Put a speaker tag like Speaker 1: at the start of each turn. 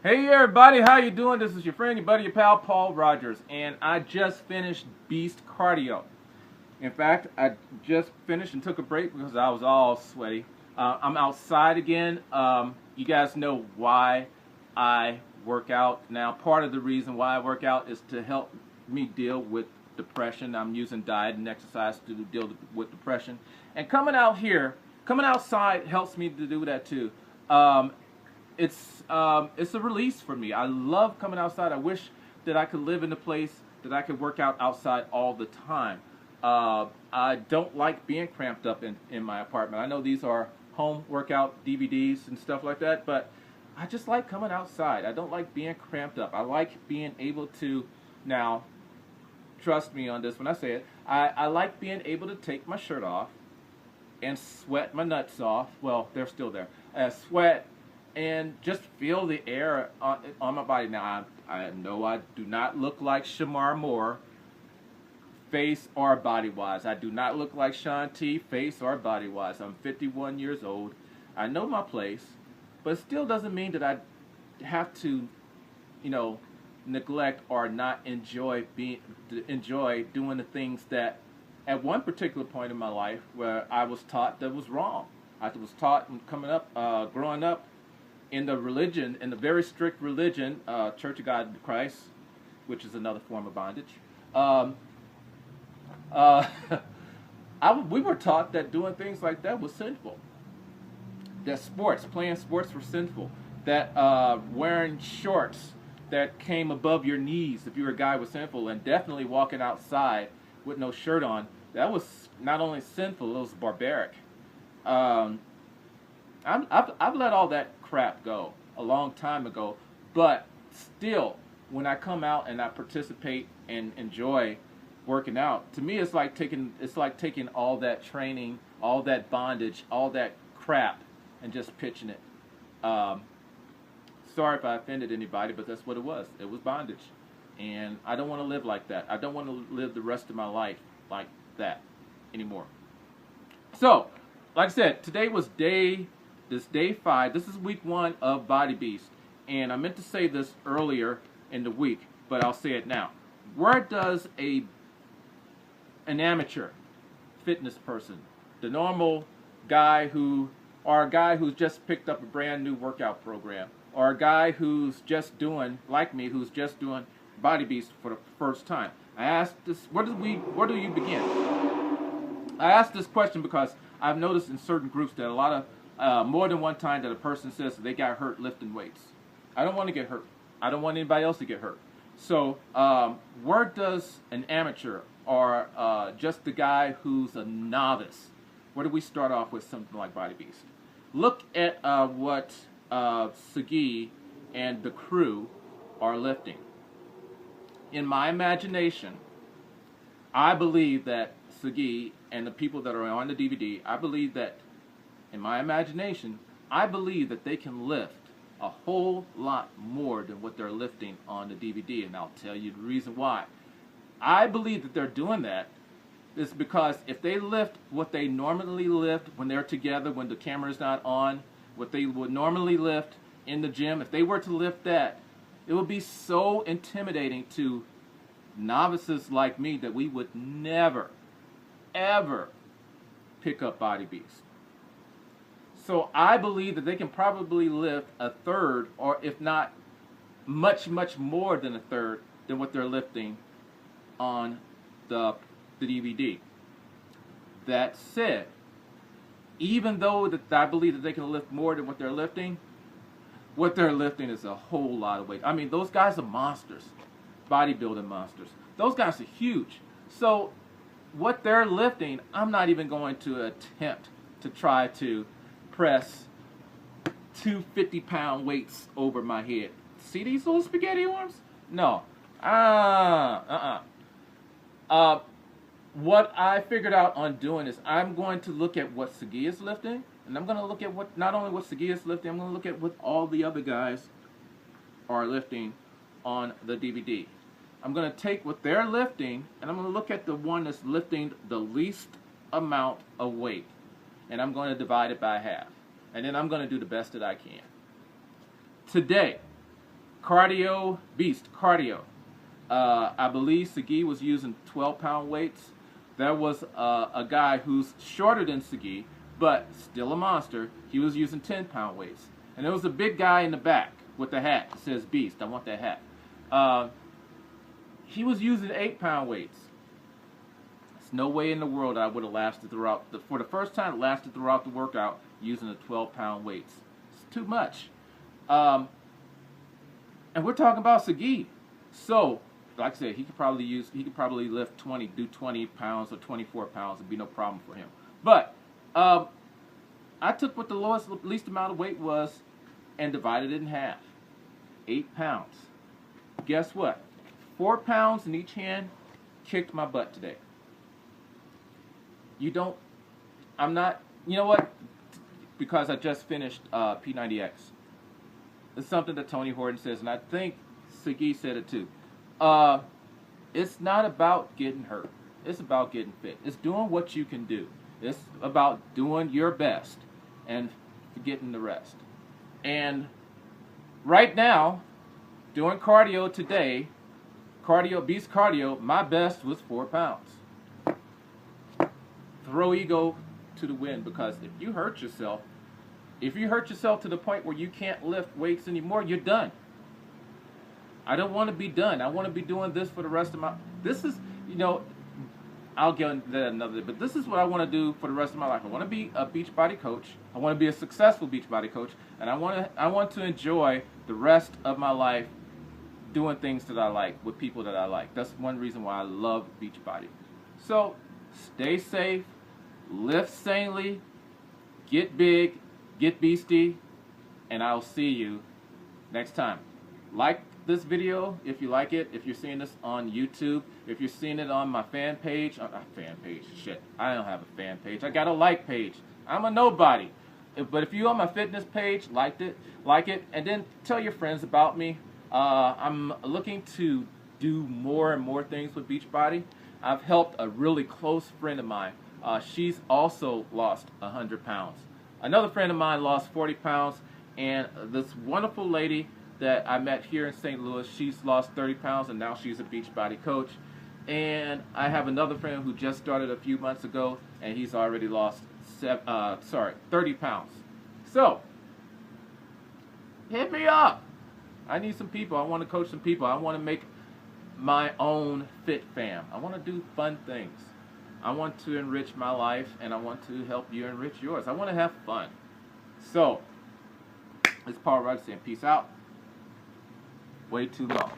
Speaker 1: Hey everybody, how you doing? This is your friend, your buddy, your pal, Paul Rogers, and I just finished Beast Cardio. In fact, I just finished and took a break because I was all sweaty. I'm outside again. You guys know why I work out. Now, part of the reason why I work out is to help me deal with depression. I'm using diet and exercise to deal with depression. And coming outside helps me to do that too. It's a release for me. I love coming outside. I wish that I could live in a place that I could work out outside all the time. I don't like being cramped up in my apartment. I know these are home workout DVDs and stuff like that, but I just like coming outside. I don't like being cramped up. I like being able to, now, trust me on this when I say it, I like being able to take my shirt off and sweat my nuts off. Well, they're still there. Sweat and just feel the air on my body. Now, I know I do not look like Shamar Moore, face or body-wise. I do not look like Sean T, face or body-wise. I'm 51 years old. I know my place, but it still doesn't mean that I have to, neglect or not enjoy doing the things that at one particular point in my life where I was taught that was wrong. I was taught growing up, in the very strict religion, Church of God in Christ, which is another form of bondage. We were taught that doing things like that was sinful. That playing sports were sinful. That wearing shorts that came above your knees if you were a guy was sinful, and definitely walking outside with no shirt on, that was not only sinful, it was barbaric. I've let all that crap go a long time ago, but still, when I come out and I participate and enjoy working out, to me it's like taking all that training, all that bondage, all that crap, and just pitching it. Sorry if I offended anybody, but that's what it was. It was bondage, and I don't want to live like that. I don't want to live the rest of my life like that anymore. So, like I said, today was day 5. This is week 1 of Body Beast. And I meant to say this earlier in the week, but I'll say it now. Where does an amateur fitness person, the normal guy or a guy who's just picked up a brand new workout program, or a guy who's just doing, like me, who's just doing Body Beast for the first time, I asked this, where do you begin? I asked this question because I've noticed in certain groups that a lot of, more than one time that a person says that they got hurt lifting weights. I don't want to get hurt. I don't want anybody else to get hurt. So, where does an amateur or just the guy who's a novice, where do we start off with something like Body Beast? Look at what Sagi and the crew are lifting. In my imagination, I believe that Sagi and the people that are on the DVD, in my imagination, I believe that they can lift a whole lot more than what they're lifting on the DVD, and I'll tell you the reason why. I believe that they're doing that is because if they lift what they normally lift when they're together, when the camera's not on, what they would normally lift in the gym, if they were to lift that, it would be so intimidating to novices like me that we would never, ever pick up Body Beast. So I believe that they can probably lift a third, or if not much, much more than a third than what they're lifting on the DVD. That said, even though that I believe that they can lift more than what they're lifting is a whole lot of weight. I mean, those guys are monsters, bodybuilding monsters. Those guys are huge. So what they're lifting, I'm not even going to attempt to try to press 250-pound weights over my head. See these little spaghetti arms? No. What I figured out on doing is I'm going to look at what Sagi is lifting, and I'm going to look at not only what Sagi is lifting, I'm going to look at what all the other guys are lifting on the DVD. I'm going to take what they're lifting, and I'm going to look at the one that's lifting the least amount of weight, and I'm going to divide it by half. And then I'm going to do the best that I can. Today, Cardio Beast, cardio. I believe Sagi was using 12-pound weights. There was a guy who's shorter than Sagi, but still a monster. He was using 10-pound weights. And there was a big guy in the back with the hat that says Beast. I want that hat. He was using 8-pound weights. There's no way in the world I would have lasted throughout, for the first time, lasted throughout the workout using the 12-pound weights. It's too much. And we're talking about Sagi. So, like I said, he could probably lift 20, do 20 pounds or 24 pounds. It'd be no problem for him. But I took what the least amount of weight was and divided it in half. 8 pounds. Guess what? 4 pounds in each hand kicked my butt today. You know what? Because I just finished P90X. It's something that Tony Horton says, and I think Sagi said it too. It's not about getting hurt. It's about getting fit. It's doing what you can do. It's about doing your best and forgetting the rest. And right now, doing cardio today, Beast Cardio, my best was 4 pounds. Throw ego to the wind, because if you hurt yourself to the point where you can't lift weights anymore, you're done. I don't want to be done. I want to be doing this for the rest of my... This is, I'll get into that another day, but this is what I want to do for the rest of my life. I want to be a Beachbody coach. I want to be a successful Beachbody coach, and I want to enjoy the rest of my life doing things that I like with people that I like. That's one reason why I love Beachbody. So, stay safe, live sanely, get big, get beastie, and I'll see you next time. Like this video if you like it, if you're seeing this on YouTube, if you're seeing it on my fan page, shit, I don't have a fan page, I got a like page, I'm a nobody. But if you're on my fitness page, like it, and then tell your friends about me. I'm looking to do more and more things with Beachbody. I've helped a really close friend of mine. She's also lost 100 pounds. Another friend of mine lost 40 pounds, and this wonderful lady that I met here in St. Louis, she's lost 30 pounds, and now she's a Beachbody coach. And I have another friend who just started a few months ago, and he's already lost 30 pounds. So, hit me up. I need some people. I want to coach some people. I want to make my own fit fam. I want to do fun things. I want to enrich my life, and I want to help you enrich yours. I want to have fun. So, it's Paul Ruggs saying peace out. Way too long.